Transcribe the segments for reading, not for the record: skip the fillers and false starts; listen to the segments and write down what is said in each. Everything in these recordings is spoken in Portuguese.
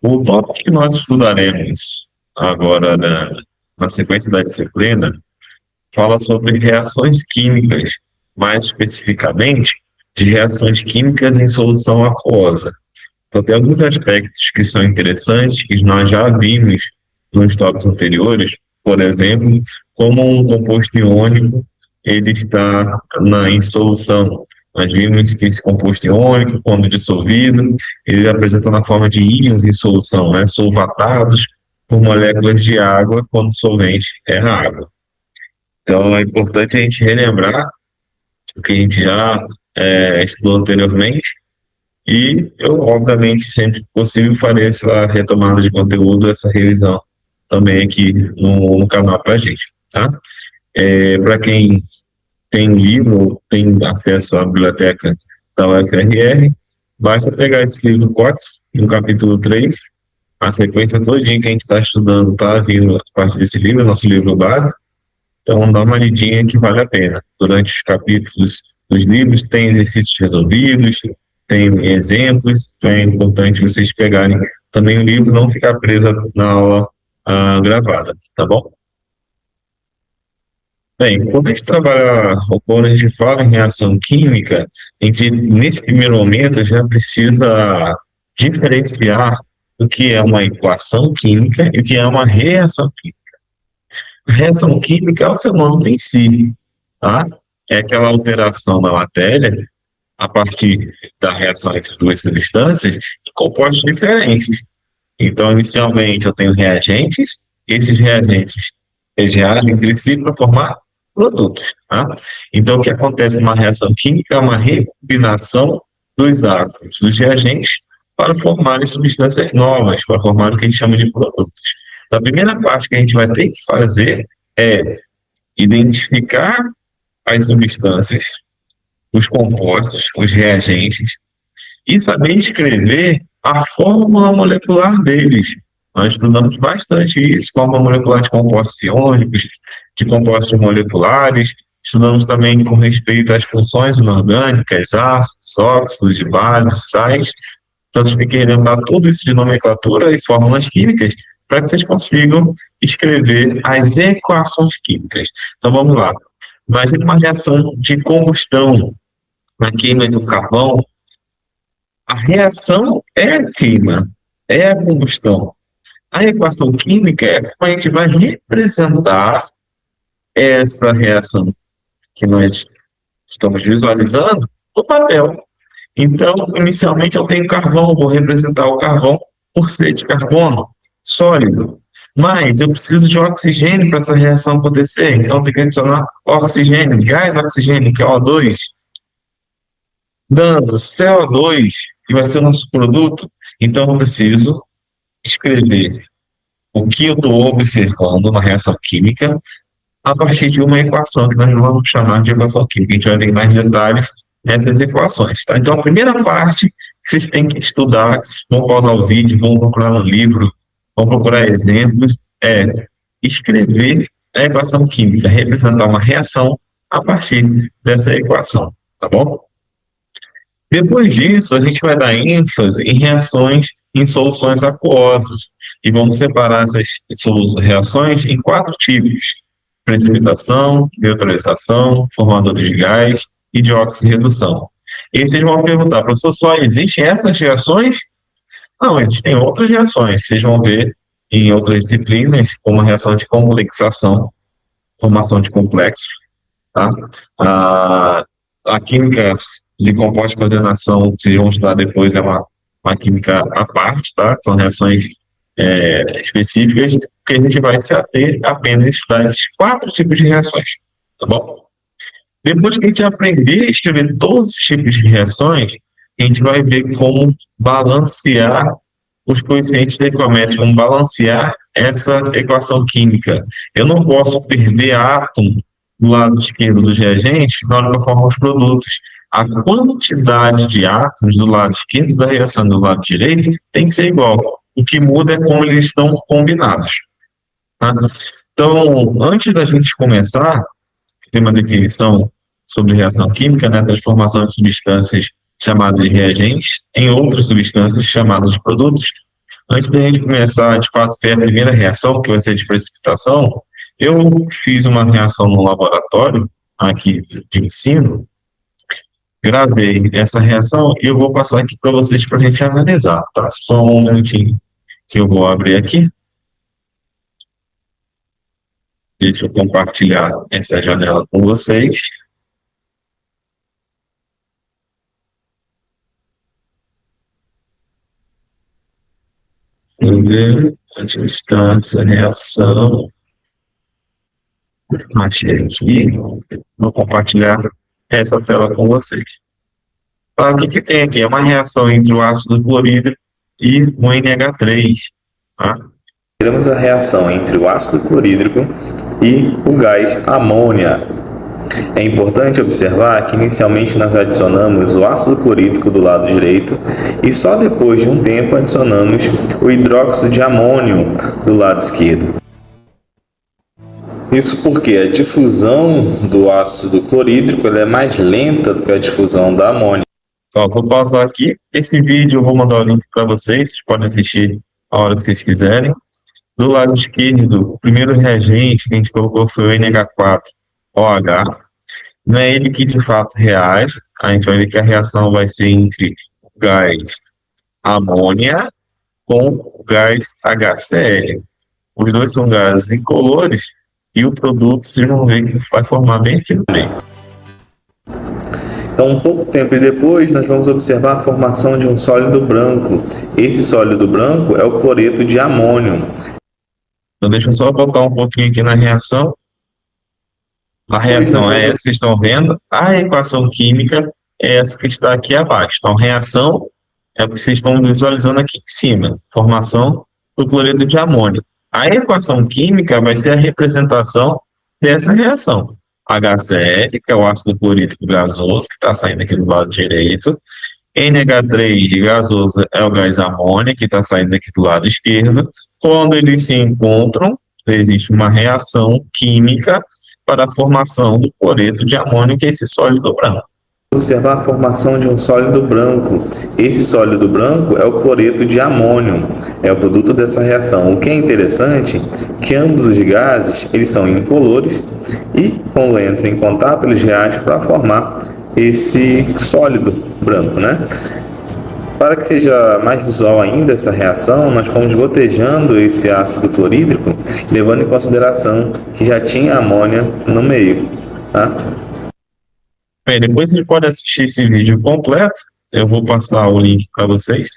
O tópico que nós estudaremos agora na sequência da disciplina fala sobre reações químicas, mais especificamente de reações químicas em solução aquosa. Então, tem alguns aspectos que são interessantes, que nós já vimos nos tópicos anteriores, por exemplo, como um composto iônico ele está em solução. Nós vimos que esse composto iônico, quando dissolvido, ele apresenta na forma de íons em solução, né, solvatados por moléculas de água, quando o solvente é a água. Então, é importante a gente relembrar o que a gente já estudou anteriormente, e eu, obviamente, sempre que possível, farei essa retomada de conteúdo, essa revisão também aqui no canal para a gente, tá? Para quem tem livro, tem acesso à biblioteca da UFRR, basta pegar esse livro COTS, no capítulo 3, a sequência todinha que a gente está estudando está vindo a partir desse livro, nosso livro base, então dá uma lidinha que vale a pena. Durante os capítulos dos livros tem exercícios resolvidos, tem exemplos, então é importante vocês pegarem também o livro, não ficar preso na aula gravada, tá bom? Bem, quando a gente trabalha, ou quando a gente fala em reação química, a gente, nesse primeiro momento, já precisa diferenciar o que é uma equação química e o que é uma reação química. A reação química é o fenômeno em si, tá? É aquela alteração da matéria a partir da reação entre duas substâncias em compostos diferentes. Então, inicialmente, eu tenho reagentes, esses reagentes eles reagem entre si para formar produtos. Tá? Então, o que acontece numa reação química é uma recombinação dos átomos, dos reagentes, para formarem substâncias novas, para formar o que a gente chama de produtos. Então, a primeira parte que a gente vai ter que fazer é identificar as substâncias, os compostos, os reagentes, e saber escrever a fórmula molecular deles. Nós estudamos bastante isso, fórmula molecular de compostos iônicos, de compostos moleculares, estudamos também com respeito às funções inorgânicas, ácidos, óxidos, de bases, sais. Então, vocês têm que lembrar tudo isso de nomenclatura e fórmulas químicas para que vocês consigam escrever as equações químicas. Então, vamos lá. Imagine uma reação de combustão na queima do carvão. A reação é a queima, é a combustão. A equação química é como a gente vai representar essa reação que nós estamos visualizando no papel. Então, inicialmente eu tenho carvão, vou representar o carvão por ser de carbono, sólido. Mas eu preciso de oxigênio para essa reação acontecer, então tem que adicionar oxigênio, gás oxigênio, que é O2, dando CO2, que vai ser o nosso produto. Então eu preciso escrever o que eu estou observando na reação química a partir de uma equação que nós vamos chamar de equação química. A gente vai ver mais detalhes nessas equações. Tá? Então, a primeira parte que vocês têm que estudar, vocês vão pausar o vídeo, vão procurar no livro, vão procurar exemplos, é escrever a equação química, representar uma reação a partir dessa equação. Tá bom? Depois disso, a gente vai dar ênfase em reações em soluções aquosas e vamos separar essas reações em 4 tipos: precipitação, neutralização, formadores de gás e de oxirredução. E aí vocês vão perguntar, professor, só existem essas reações? Não, existem outras reações. Vocês vão ver em outras disciplinas, como a reação de complexação, formação de complexos. Tá? A química de compostos de coordenação, que vocês vão estudar depois, é uma química à parte, tá? São reações específicas, que a gente vai se ater apenas a estudar esses 4 tipos de reações, tá bom? Depois que a gente aprender a escrever todos esses tipos de reações, a gente vai ver como balancear os coeficientes estequiométricos, como balancear essa equação química. Eu não posso perder átomo do lado esquerdo dos reagentes na hora que eu formo os produtos. A quantidade de átomos do lado esquerdo da reação e do lado direito tem que ser igual. O que muda é como eles estão combinados. Tá? Então, antes da gente começar, tem uma definição sobre reação química, né, transformação de substâncias chamadas de reagentes, em outras substâncias chamadas de produtos. Antes da gente começar, de fato, ter a primeira reação, que vai ser de precipitação, eu fiz uma reação no laboratório, aqui de ensino, gravei essa reação e eu vou passar aqui para vocês para a gente analisar, tá? Só um minutinho que eu vou abrir aqui. Deixa eu compartilhar essa janela com vocês. Vamos ver a distância, reação. Achei aqui. Vou compartilhar essa tela com vocês. Tá, o que que tem aqui? É uma reação entre o ácido clorídrico e o NH3. Tá? Temos a reação entre o ácido clorídrico e o gás amônia. É importante observar que inicialmente nós adicionamos o ácido clorídrico do lado direito e só depois de um tempo adicionamos o hidróxido de amônio do lado esquerdo. Isso porque a difusão do ácido clorídrico é mais lenta do que a difusão da amônia. Então, vou pausar aqui. Esse vídeo eu vou mandar o link para vocês podem assistir a hora que vocês quiserem. Do lado esquerdo, o primeiro reagente que a gente colocou foi o NH4OH. Não é ele que de fato reage. A gente vai ver que a reação vai ser entre o gás amônia com o gás HCl. Os dois são gases incolores e o produto, vocês vão ver que vai formar bem aqui no meio. Então, um pouco tempo depois, nós vamos observar a formação de um sólido branco. Esse sólido branco é o cloreto de amônio. Então, deixa eu só voltar um pouquinho aqui na reação. A reação é essa que vocês estão vendo. A equação química é essa que está aqui abaixo. Então, reação é o que vocês estão visualizando aqui em cima. Formação do cloreto de amônio. A equação química vai ser a representação dessa reação. HCl, que é o ácido clorídrico gasoso, que está saindo aqui do lado direito. NH3 gasoso é o gás amônia, que está saindo aqui do lado esquerdo. Quando eles se encontram, existe uma reação química para a formação do cloreto de amônio, que é esse sólido branco. Observar a formação de um sólido branco. Esse sólido branco é o cloreto de amônio, é o produto dessa reação. O que é interessante é que ambos os gases eles são incolores e quando entram em contato eles reagem para formar esse sólido branco, né? Para que seja mais visual ainda essa reação, nós fomos gotejando esse ácido clorídrico, levando em consideração que já tinha amônia no meio, tá? Bem, depois vocês podem assistir esse vídeo completo, eu vou passar o link para vocês,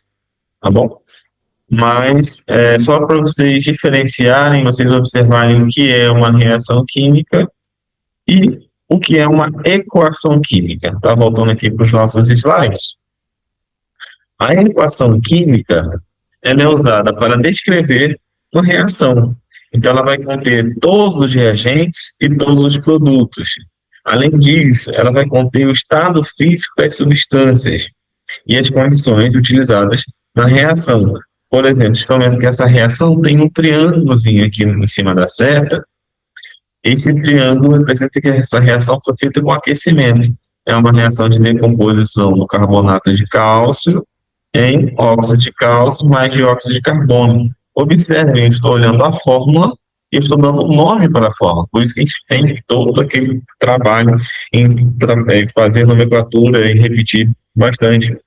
tá bom? Mas só para vocês diferenciarem, vocês observarem o que é uma reação química e o que é uma equação química. Tá voltando aqui para os nossos slides. A equação química ela é usada para descrever uma reação. Então, ela vai conter todos os reagentes e todos os produtos. Além disso, ela vai conter o estado físico das substâncias e as condições utilizadas na reação. Por exemplo, estão vendo que essa reação tem um triângulozinho aqui em cima da seta. Esse triângulo representa que essa reação foi feita com aquecimento. É uma reação de decomposição do carbonato de cálcio em óxido de cálcio mais dióxido de carbono. Observem, eu estou olhando a fórmula e estou dando um nome para a fórmula. Por isso que a gente tem todo aquele trabalho em fazer nomenclatura e repetir bastante.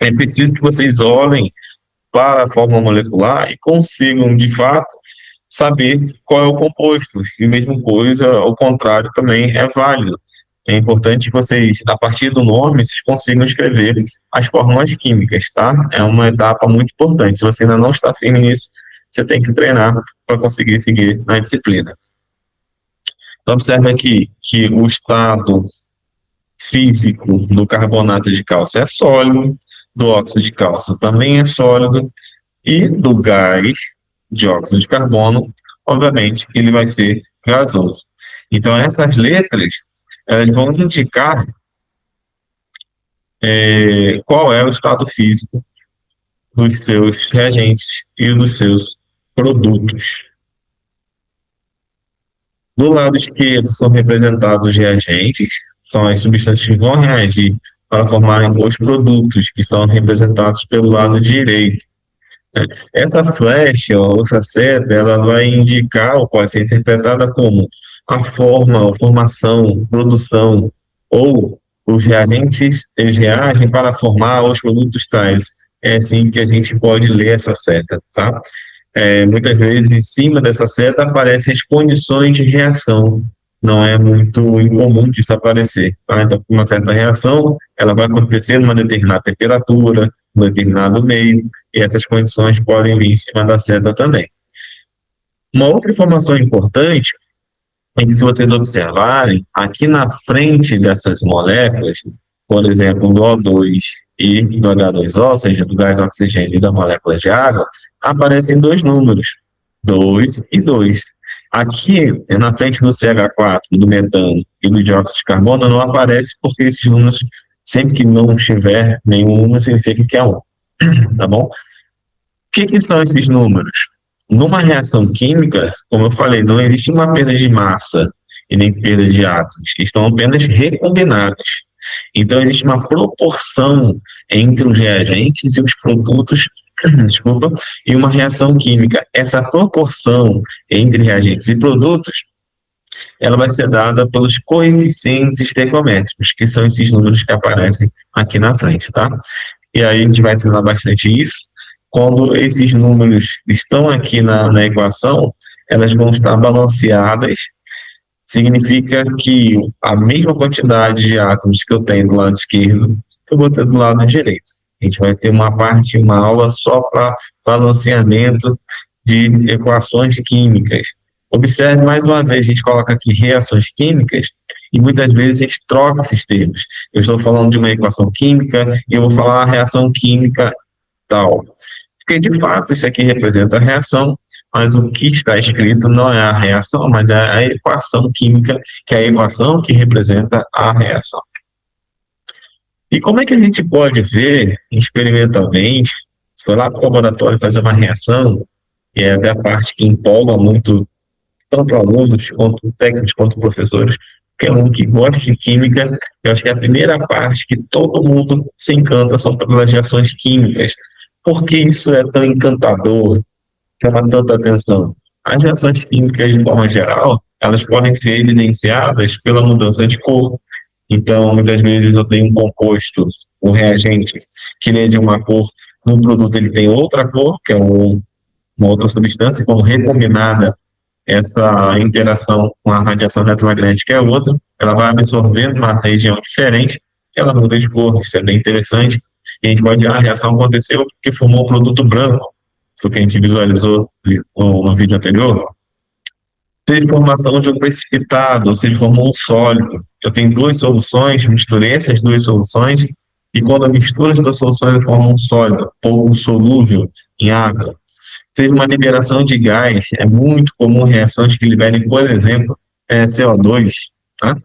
É preciso que vocês olhem para a fórmula molecular e consigam, de fato, saber qual é o composto. E a mesma coisa, ao contrário, também é válido. É importante que vocês, a partir do nome, vocês consigam escrever as fórmulas químicas, tá? É uma etapa muito importante. Se você ainda não está firme nisso, você tem que treinar para conseguir seguir na disciplina. Então, observe aqui que o estado físico do carbonato de cálcio é sólido, do óxido de cálcio também é sólido, e do gás, dióxido de carbono, obviamente, ele vai ser gasoso. Então, essas letras elas vão indicar qual é o estado físico dos seus reagentes e dos seus produtos. Do lado esquerdo são representados os reagentes, são as substâncias que vão reagir para formarem os produtos, que são representados pelo lado direito. Essa flecha ou essa seta, ela vai indicar ou pode ser interpretada como a forma, a formação, produção ou os reagentes, eles reagem para formar os produtos tais. É assim que a gente pode ler essa seta, tá? Muitas vezes em cima dessa seta aparecem as condições de reação. Não é muito incomum disso aparecer, tá? Então, uma certa reação, ela vai acontecer numa determinada temperatura, num determinado meio, e essas condições podem vir em cima da seta também. Uma outra informação importante é que, se vocês observarem, aqui na frente dessas moléculas, por exemplo, do O2 e do H2O, ou seja, do gás oxigênio e da molécula de água, aparecem dois números, 2 e 2. Aqui, na frente do CH4, do metano e do dióxido de carbono, não aparece porque esses números, sempre que não tiver nenhum número, significa que é um, tá bom? O que são esses números? Numa reação química, como eu falei, não existe uma perda de massa e nem perda de átomos, estão apenas recombinados. Então, existe uma proporção entre os reagentes e os produtos, desculpa, e uma reação química. Essa proporção entre reagentes e produtos, ela vai ser dada pelos coeficientes estequiométricos, que são esses números que aparecem aqui na frente, tá? E aí a gente vai treinar bastante isso. Quando esses números estão aqui na equação, elas vão estar balanceadas. Significa que a mesma quantidade de átomos que eu tenho do lado esquerdo, eu vou ter do lado direito. A gente vai ter uma parte, uma aula só para balanceamento de equações químicas. Observe mais uma vez, a gente coloca aqui reações químicas e muitas vezes a gente troca esses termos. Eu estou falando de uma equação química e eu vou falar a reação química tal. Porque, de fato, isso aqui representa a reação, mas o que está escrito não é a reação, mas é a equação química, que é a equação que representa a reação. E como é que a gente pode ver experimentalmente, se for lá para o laboratório fazer uma reação, e é até a parte que empolga muito tanto alunos, quanto técnicos, quanto professores, que é um que gosta de química, eu acho que a primeira parte que todo mundo se encanta são pelas reações químicas. Por que isso é tão encantador, chama tanta atenção? As reações químicas, de forma geral, elas podem ser evidenciadas pela mudança de cor. Então, muitas vezes eu tenho um composto, um reagente, que ele é de uma cor, no produto ele tem outra cor, que é uma outra substância, como recombinada, essa interação com a radiação eletromagnética é outra, ela vai absorvendo uma região diferente, ela muda de cor, isso é bem interessante. E a gente pode dizer, a reação aconteceu porque formou um produto branco, foi o que a gente visualizou no vídeo anterior. Teve formação de um precipitado, ou seja, formou um sólido. Eu tenho duas soluções, misturei essas duas soluções, e quando eu misturo as duas soluções, eu formo um sólido, pouco solúvel em água. Teve uma liberação de gás, é muito comum reações que liberem, por exemplo, CO2, tá?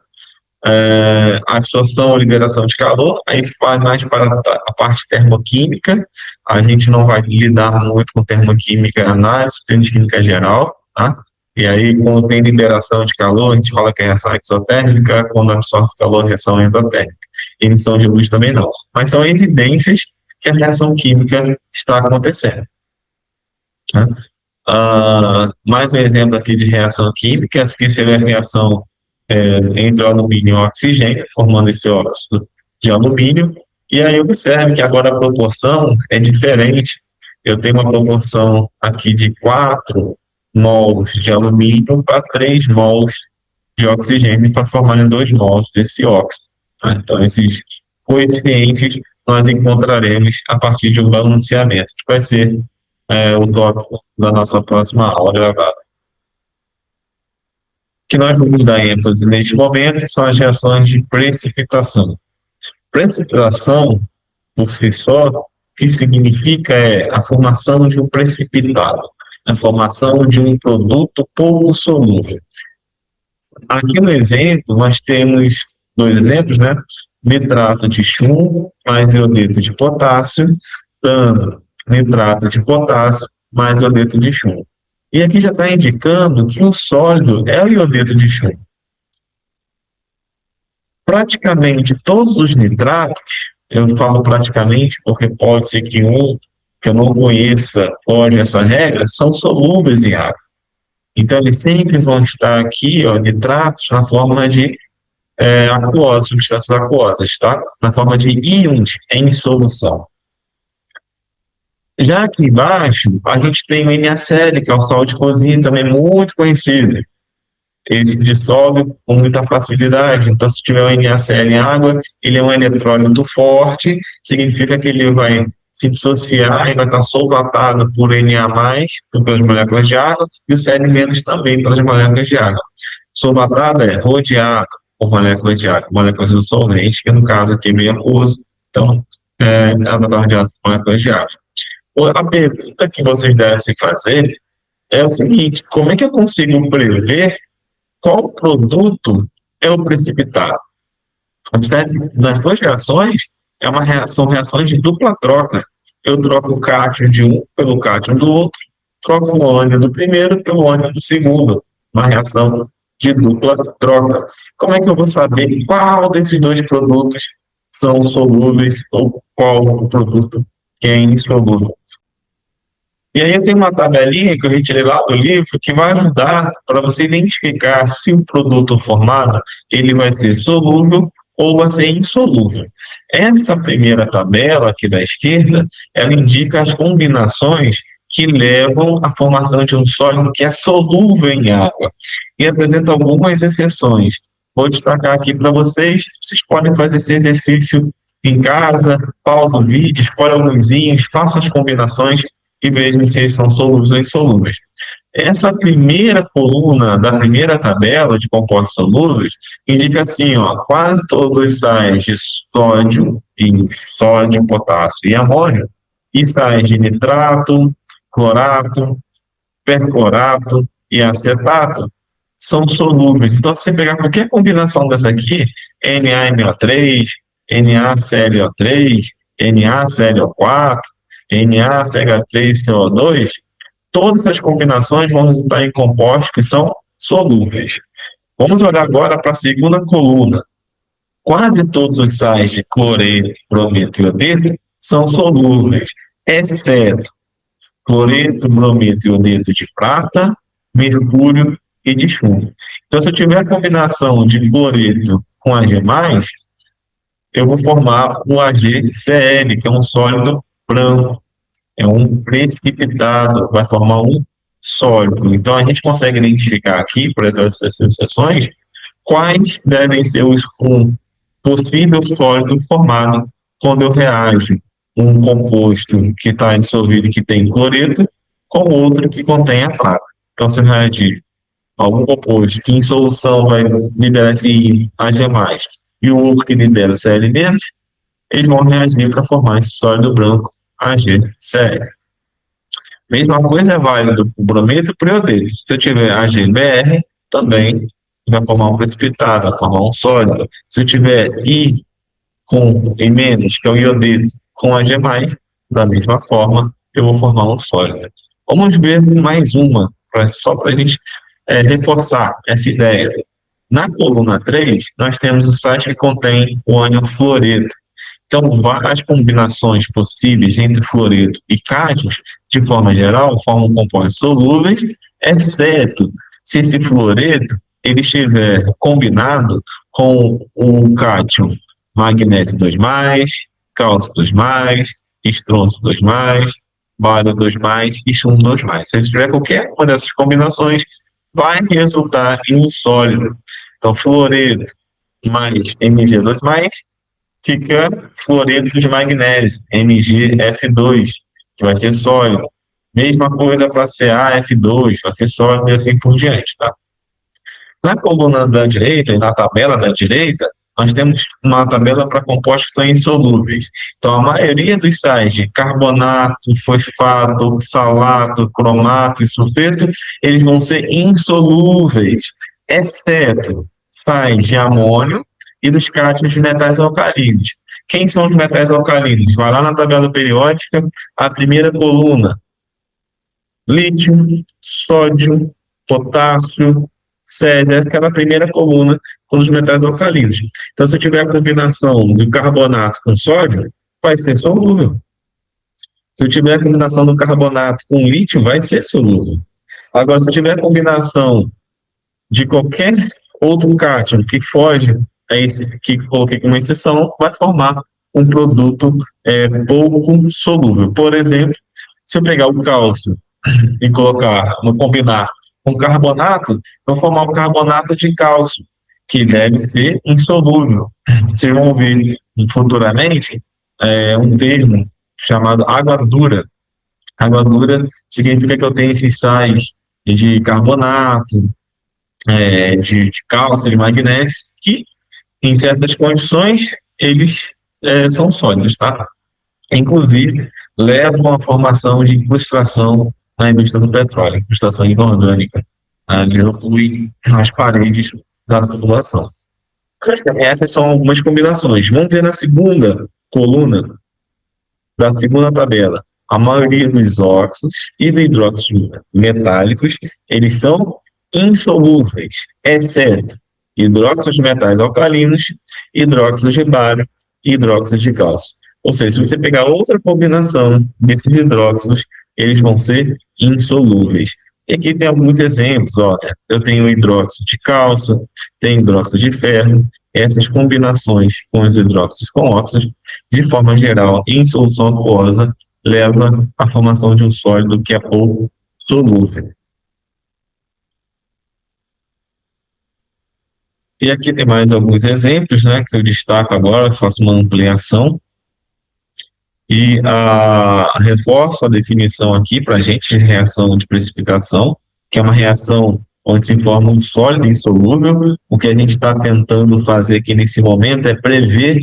A absorção ou liberação de calor, aí vai mais para a parte termoquímica, a gente não vai lidar muito com termoquímica análise, tem de química geral, tá? E aí, quando tem liberação de calor, a gente fala que é reação exotérmica, quando absorve calor, reação endotérmica. Emissão de luz também não. Mas são evidências que a reação química está acontecendo. Tá? Mais um exemplo aqui de reação química, essa aqui seria a reação entre o alumínio e o oxigênio, formando esse óxido de alumínio. E aí observe que agora a proporção é diferente. Eu tenho uma proporção aqui de 4 mols de alumínio para 3 mols de oxigênio para formarem 2 mols desse óxido. Tá? Então, esses coeficientes nós encontraremos a partir de um balanceamento, que vai ser o tópico da nossa próxima aula gravada. O que nós vamos dar ênfase neste momento são as reações de precipitação. Precipitação, por si só, o que significa é a formação de um precipitado, a formação de um produto pouco solúvel. Aqui no exemplo, nós temos 2 exemplos, né? Nitrato de chumbo mais iodeto de potássio, dando nitrato de potássio mais iodeto de chumbo. E aqui já está indicando que o sólido é o iodeto de chumbo. Praticamente todos os nitratos, eu falo praticamente porque pode ser que um que eu não conheça foge essa regra, são solúveis em água. Então, eles sempre vão estar aqui, ó, nitratos, na forma de aquosas, substâncias aquosas, tá? Na forma de íons em solução. Já aqui embaixo, a gente tem o NaCl, que é o sal de cozinha, também muito conhecido. Ele se dissolve com muita facilidade, então se tiver o NaCl em água, ele é um eletrólito forte, significa que ele vai se dissociar e vai estar solvatado por Na+, pelas moléculas de água, e o Cl- também pelas moléculas de água. Solvatado é rodeado por moléculas de água, moléculas do solvente, que no caso aqui é meio aquoso, então ela está rodeada por moléculas de água. A pergunta que vocês devem se fazer é o seguinte: como é que eu consigo prever qual produto é o precipitado? Observe, nas duas reações, são reações de dupla troca. Eu troco o cátion de um pelo cátion do outro, troco o ânion do primeiro pelo ânion do segundo. Uma reação de dupla troca. Como é que eu vou saber qual desses dois produtos são solúveis ou qual o produto que é insolúvel? E aí eu tenho uma tabelinha que eu retirei lá do livro que vai ajudar para você identificar se o produto formado ele vai ser solúvel ou vai ser insolúvel. Essa primeira tabela aqui da esquerda, ela indica as combinações que levam à formação de um sólido que é solúvel em água e apresenta algumas exceções. Vou destacar aqui para vocês, vocês podem fazer esse exercício em casa, pausa o vídeo, escolhe alguns, façam as combinações e vejam se eles são solúveis ou insolúveis. Essa primeira coluna da primeira tabela de compostos solúveis indica assim, ó, quase todos os sais de sódio, potássio e amônio, e sais de nitrato, clorato, perclorato e acetato são solúveis. Então, se você pegar qualquer combinação dessa aqui, NaMO3, NaClO3, NaClO4, NaCH3CO2, todas essas combinações vão resultar em compostos que são solúveis. Vamos olhar agora para a segunda coluna. Quase todos os sais de cloreto, brometo e iodeto são solúveis, exceto cloreto, brometo e iodeto de prata, mercúrio e de chumbo. Então, se eu tiver a combinação de cloreto com Ag+, eu vou formar o AgCl, que é um sólido branco. É um precipitado, vai formar um sólido. Então, a gente consegue identificar aqui, por essas exceções, quais devem ser um possível sólido formado quando eu reajo um composto que está dissolvido e que tem cloreto com outro que contém a prata. Então, se eu reagir algum composto que em solução vai liberar esse Ag+, e o outro que libera Cl-, eles vão reagir para formar esse sólido branco AgCl. Mesma coisa é válido para o brometo e para o iodeto. Se eu tiver AgBr, também vai formar um precipitado, vai formar um sólido. Se eu tiver I com I-, que é o iodeto, com Ag+, da mesma forma, eu vou formar um sólido. Vamos ver mais uma, só para a gente reforçar essa ideia. Na coluna 3, nós temos o sais que contém o ânion fluoreto. Então, várias combinações possíveis entre fluoreto e cátions, de forma geral, formam compostos solúveis, exceto se esse fluoreto ele estiver combinado com o cátion magnésio 2+, cálcio 2+, estronço 2+, bário 2+, e chumbo 2+. Se tiver qualquer uma dessas combinações, vai resultar em um sólido. Então, fluoreto mais Mg2+, fica fluoreto de magnésio, MgF2, que vai ser sólido. Mesma coisa para CaF2, vai ser sólido e assim por diante, tá? Na coluna da direita e na tabela da direita, nós temos uma tabela para compostos que são insolúveis. Então, a maioria dos sais de carbonato, fosfato, oxalato, cromato e sulfeto, eles vão ser insolúveis, exceto sais de amônio e dos cátions de metais alcalinos. Quem são os metais alcalinos? Vai lá na tabela periódica, a primeira coluna: lítio, sódio, potássio, serve aquela primeira coluna com os metais alcalinos. Então, se eu tiver a combinação do carbonato com sódio, vai ser solúvel. Se eu tiver a combinação do carbonato com lítio, vai ser solúvel. Agora, se eu tiver a combinação de qualquer outro cátion que foge a esse que coloquei como exceção, vai formar um produto pouco solúvel. Por exemplo, se eu pegar o cálcio e combinar com carbonato, eu vou formar um carbonato de cálcio, que deve ser insolúvel. Vocês vão ouvir futuramente um termo chamado água dura. Água dura significa que eu tenho esses sais de carbonato, de cálcio, de magnésio, que em certas condições eles são sólidos, tá? Inclusive, levam à formação de incrustação na indústria do petróleo, incrustação inorgânica. Eles ocluem as paredes da tubulação. Essas são algumas combinações. Vamos ver na segunda coluna da segunda tabela. A maioria dos óxidos e do hidróxido metálicos, eles são insolúveis, exceto hidróxidos de metais alcalinos, hidróxidos de bário e hidróxidos de cálcio. Ou seja, se você pegar outra combinação desses hidróxidos, eles vão ser insolúveis. E aqui tem alguns exemplos, olha, eu tenho hidróxido de cálcio, tenho hidróxido de ferro, essas combinações com os hidróxidos com óxidos, de forma geral, em solução aquosa, leva à formação de um sólido que é pouco solúvel. E aqui tem mais alguns exemplos, né, que eu destaco agora, faço uma ampliação e reforço a definição aqui para a gente de reação de precipitação, que é uma reação onde se forma um sólido insolúvel. O que a gente está tentando fazer aqui nesse momento é prever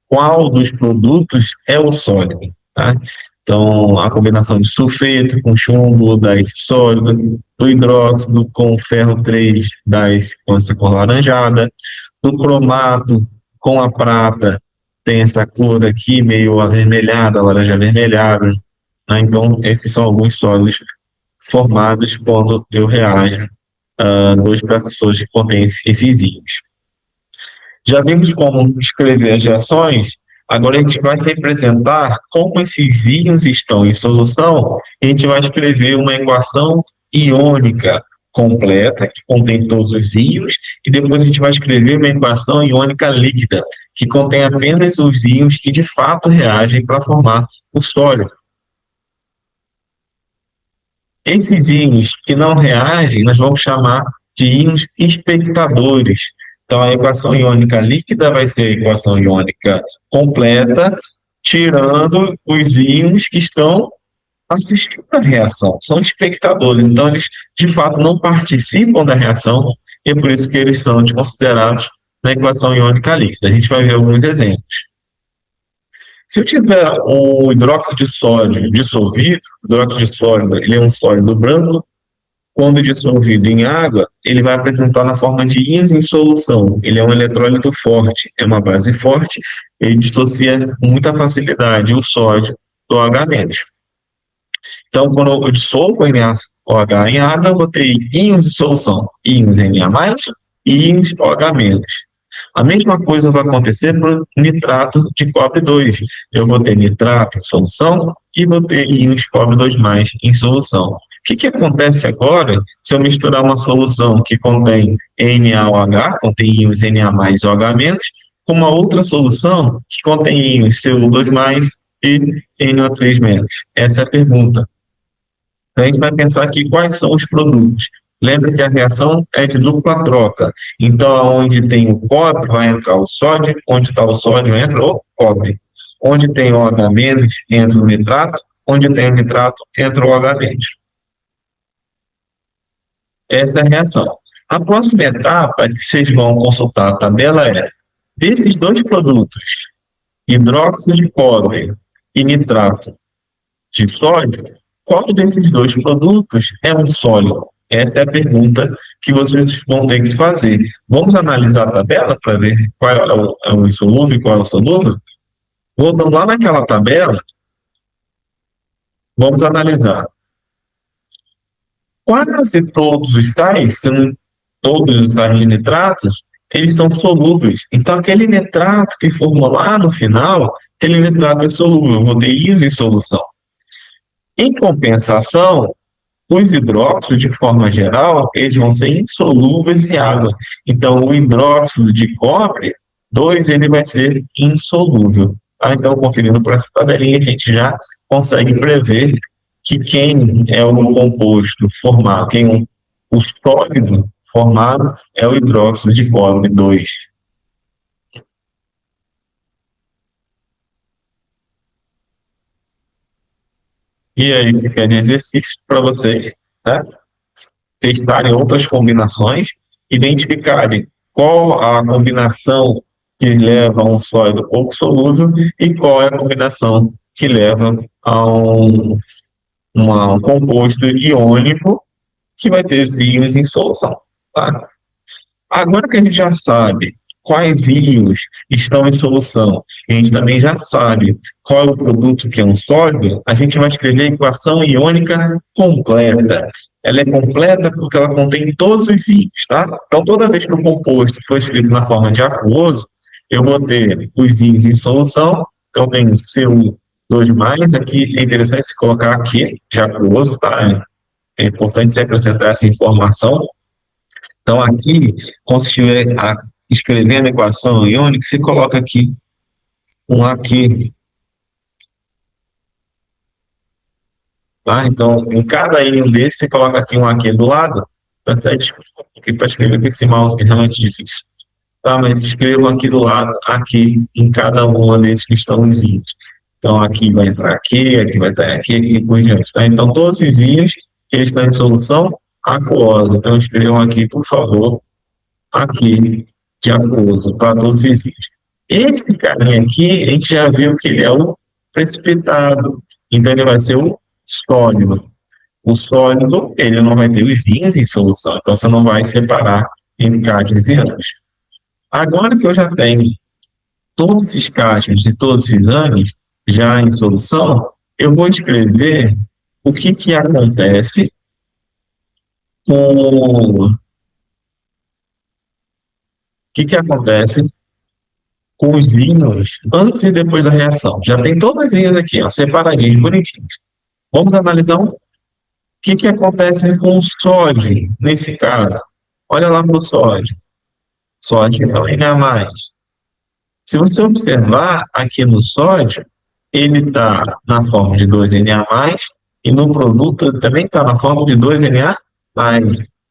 qual dos produtos é o sólido, tá? Então, a combinação de sulfeto com chumbo dá esse sólido, do hidróxido com ferro 3 dá essa cor laranjada, do cromato com a prata tem essa cor aqui meio avermelhada, laranja avermelhada. Tá? Então, esses são alguns sólidos formados quando eu reajo dois precursores que contêm esses íons. Já vimos como escrever as reações, agora a gente vai representar como esses íons estão em solução, e a gente vai escrever uma equação iônica completa, que contém todos os íons, e depois a gente vai escrever uma equação iônica líquida, que contém apenas os íons que de fato reagem para formar o sólido. Esses íons que não reagem, nós vamos chamar de íons espectadores. Então, a equação iônica líquida vai ser a equação iônica completa, tirando os íons que estão assistindo à reação. São espectadores, então eles, de fato, não participam da reação, e é por isso que eles são considerados na equação iônica líquida. A gente vai ver alguns exemplos. Se eu tiver o hidróxido de sódio dissolvido, o hidróxido de sódio ele é um sólido branco, quando dissolvido em água, ele vai apresentar na forma de íons em solução. Ele é um eletrólito forte, é uma base forte, ele dissocia com muita facilidade o sódio do H-. Então, quando eu dissolvo NaOH em água, eu vou ter íons de solução, íons Na+, e íons OH-. A mesma coisa vai acontecer para o nitrato de cobre 2. Eu vou ter nitrato em solução e vou ter íons cobre 2+ em solução. O que acontece agora se eu misturar uma solução que contém NaOH, contém íons Na+, e OH-, com uma outra solução que contém íons Cu2+ e NO3-? Essa é a pergunta. Então, a gente vai pensar aqui quais são os produtos. Lembra que a reação é de dupla troca. Então, onde tem o cobre, vai entrar o sódio. Onde está o sódio, entra o cobre. Onde tem o OH-, entra o nitrato. Onde tem o nitrato, entra o OH-. Essa é a reação. A próxima etapa que vocês vão consultar a tabela é, desses dois produtos, hidróxido de cobre e nitrato de sódio, qual desses dois produtos é um sólido? Essa é a pergunta que vocês vão ter que se fazer. Vamos analisar a tabela para ver qual é o insolúvel e qual é o solúvel? Voltando lá naquela tabela, vamos analisar. Quase todos os sais são todos os sais de nitratos, eles são solúveis. Então, aquele nitrato que formou lá no final, aquele nitrato é solúvel, eu vou ter íons em solução. Em compensação, os hidróxidos, de forma geral, eles vão ser insolúveis em água. Então, o hidróxido de cobre 2 ele vai ser insolúvel. Tá? Então, conferindo por essa tabelinha, a gente já consegue prever que quem é o composto formado, o sólido formado é o hidróxido de cobre 2. E aí fica de exercício para vocês, né? Testarem outras combinações, identificarem qual a combinação que leva a um sólido pouco solúvel e qual é a combinação que leva a um composto iônico que vai ter íons em solução. Tá? Agora que a gente já sabe quais íons estão em solução, e a gente também já sabe qual é o produto que é um sólido, a gente vai escrever a equação iônica completa. Ela é completa porque ela contém todos os íons, tá? Então, toda vez que o composto for escrito na forma de aquoso, eu vou ter os íons em solução, então tenho CO2+, aqui é interessante se colocar aqui de aquoso, tá? É importante se acrescentar essa informação. Então, aqui, quando você estiver escrevendo a equação iônica, você coloca aqui um aqui. Tá? Então, em cada íon desse, você coloca aqui um aqui do lado. Então, você aqui para escrever com esse mouse, que é realmente difícil. Tá? Mas escrevam aqui do lado, aqui, em cada um desses que estão os íons. Então, aqui vai entrar aqui vai estar aqui por diante. Tá? Então, todos os íons, eles estão em solução aquosa. Então, escrevam aqui, por favor, aqui, de aquoso, para todos os íons. Esse carinha aqui, a gente já viu que ele é o precipitado. Então, ele vai ser o sólido. O sólido, ele não vai ter os íons em solução. Então, você não vai separar entre cátions e ânions. Agora que eu já tenho todos esses cátions e todos esses ânions já em solução, eu vou escrever o que acontece com... O que acontece com os íons antes e depois da reação. Já tem todos os íons aqui, ó, separadinhos, bonitinhos. Vamos analisar o que acontece com o sódio, nesse caso. Olha lá para o sódio. Sódio é o Na+. Se você observar aqui no sódio, ele está na forma de 2Na+, e no produto ele também está na forma de 2Na+.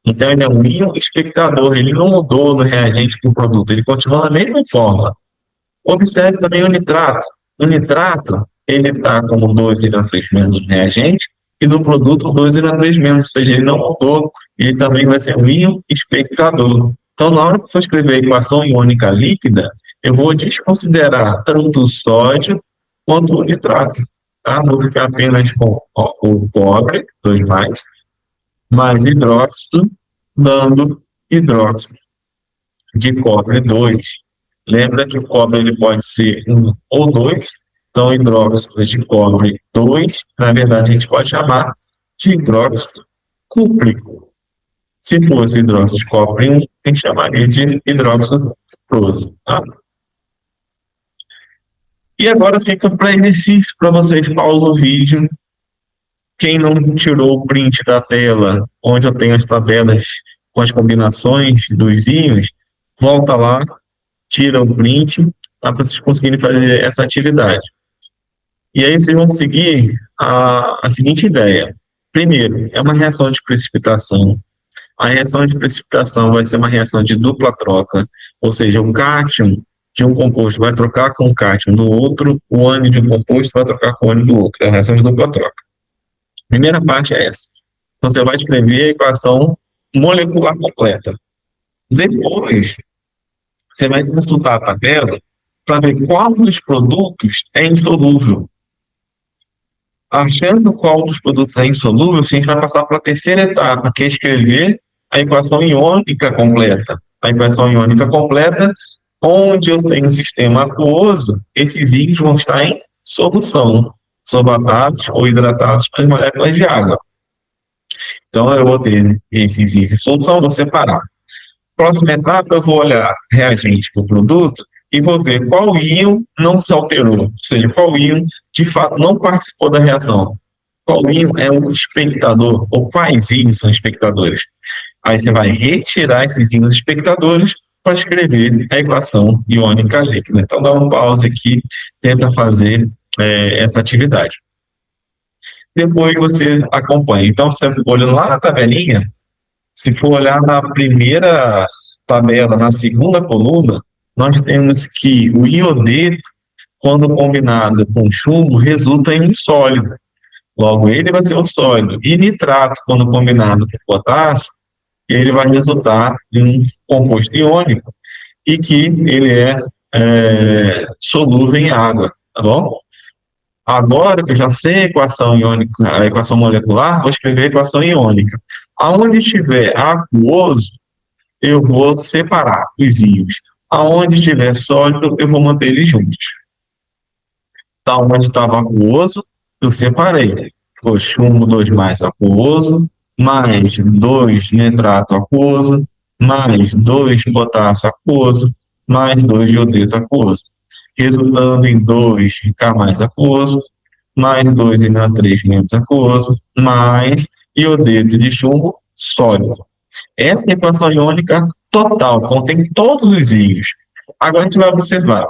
Então, ele é um íon espectador, ele não mudou no reagente do produto, ele continua na mesma forma. Observe também o nitrato. O nitrato, ele está como 2Na3- no reagente, e no produto 2Na3-, ou seja, ele não mudou, ele também vai ser um íon espectador. Então, na hora que for escrever a equação iônica líquida, eu vou desconsiderar tanto o sódio quanto o nitrato. Tá? Vou ficar apenas com o cobre, 2+, mais hidróxido, dando hidróxido de cobre 2. Lembra que o cobre ele pode ser 1 ou 2, então hidróxido de cobre 2, na verdade a gente pode chamar de hidróxido cúprico. Se fosse hidróxido de cobre 1, a gente chamaria de hidróxido cuproso. Tá? E agora fica para exercício, para vocês pausar o vídeo. Quem não tirou o print da tela, onde eu tenho as tabelas com as combinações dos íons, volta lá, tira o print, para vocês conseguirem fazer essa atividade. E aí vocês vão seguir a seguinte ideia. Primeiro, é uma reação de precipitação. A reação de precipitação vai ser uma reação de dupla troca, ou seja, o cátion de um composto vai trocar com o cátion do outro, o ânion de um composto vai trocar com o ânion do outro. É a reação de dupla troca. Primeira parte é essa. Então, você vai escrever a equação molecular completa. Depois, você vai consultar a tabela para ver qual dos produtos é insolúvel. Achando qual dos produtos é insolúvel, a gente vai passar para a terceira etapa, que é escrever a equação iônica completa. A equação iônica completa, onde eu tenho um sistema aquoso, esses íons vão estar em solução, solvatados ou hidratados para as moléculas de água. Então, eu vou ter esses íons em solução, vou separar. Próxima etapa, eu vou olhar reagente para o produto e vou ver qual íon não se alterou, ou seja, qual íon de fato não participou da reação. Qual íon é o espectador, ou quais íons são espectadores. Aí você vai retirar esses íons espectadores para escrever a equação iônica líquida. Então dá um pause aqui, tenta fazer essa atividade. Depois você acompanha. Então, você olhando lá na tabelinha, se for olhar na primeira tabela, na segunda coluna, nós temos que o iodeto, quando combinado com chumbo, resulta em um sólido. Logo, ele vai ser um sólido. E nitrato, quando combinado com potássio, ele vai resultar em um composto iônico e que ele é solúvel em água, tá bom? Agora que eu já sei a equação iônica, a equação molecular, vou escrever a equação iônica. Aonde estiver aquoso, eu vou separar os íons. Aonde estiver sólido, eu vou manter eles juntos. Então, onde estava aquoso, eu separei. O chumbo 2 mais aquoso, mais 2 nitrato aquoso, mais 2 potássio aquoso, mais 2 iodeto aquoso, resultando em 2 K mais aquoso, mais 2 NO3 menos aquoso, mais iodeto de chumbo sólido. Essa é a equação iônica total, contém todos os íons. Agora a gente vai observar.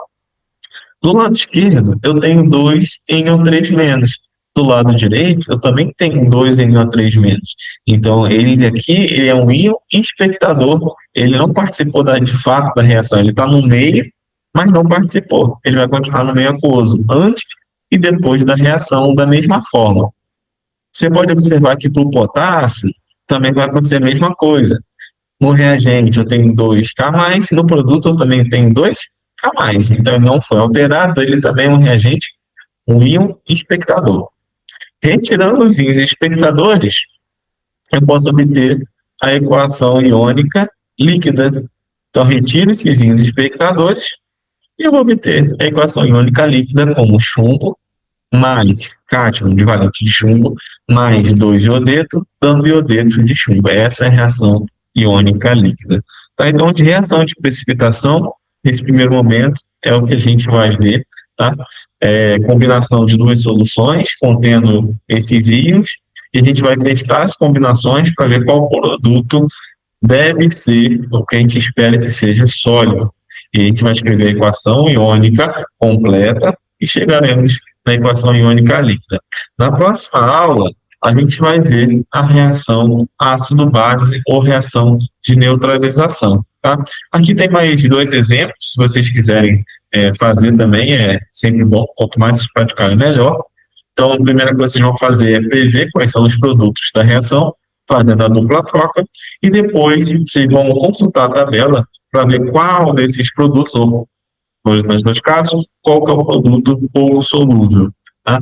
Do lado esquerdo, eu tenho 2 NO3 menos. Do lado direito, eu também tenho 2 NO3 menos. Então, ele é um íon espectador. Ele não participou de fato da reação. Ele está no meio, mas não participou. Ele vai continuar no meio aquoso, antes e depois da reação, da mesma forma. Você pode observar que para o potássio, também vai acontecer a mesma coisa. No reagente eu tenho 2K+, no produto eu também tenho 2K+. Então ele não foi alterado, ele também é um reagente, um íon espectador. Retirando os íons espectadores, eu posso obter a equação iônica líquida. Então retiro esses íons espectadores e eu vou obter a equação iônica líquida como chumbo mais cátion de valente de chumbo, mais 2 iodeto, dando iodeto de chumbo. Essa é a reação iônica líquida. Tá? Então, de reação de precipitação, nesse primeiro momento, é o que a gente vai ver, tá? Combinação de duas soluções contendo esses íons, e a gente vai testar as combinações para ver qual produto deve ser o que a gente espera que seja sólido. E a gente vai escrever a equação iônica completa e chegaremos na equação iônica líquida. Na próxima aula, a gente vai ver a reação ácido-base ou reação de neutralização. Tá? Aqui tem mais 2 exemplos, se vocês quiserem fazer também, é sempre bom, quanto mais vocês praticarem, melhor. Então, a primeira coisa que vocês vão fazer é prever quais são os produtos da reação, fazendo a dupla troca, e depois vocês vão consultar a tabela para ver qual desses produtos, ou nos dois casos, qual que é o produto pouco solúvel. Tá?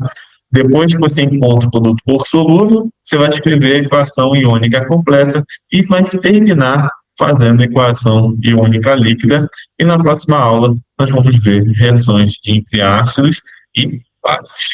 Depois que você encontra o produto pouco solúvel, você vai escrever a equação iônica completa e vai terminar fazendo a equação iônica líquida. E na próxima aula, nós vamos ver reações entre ácidos e bases.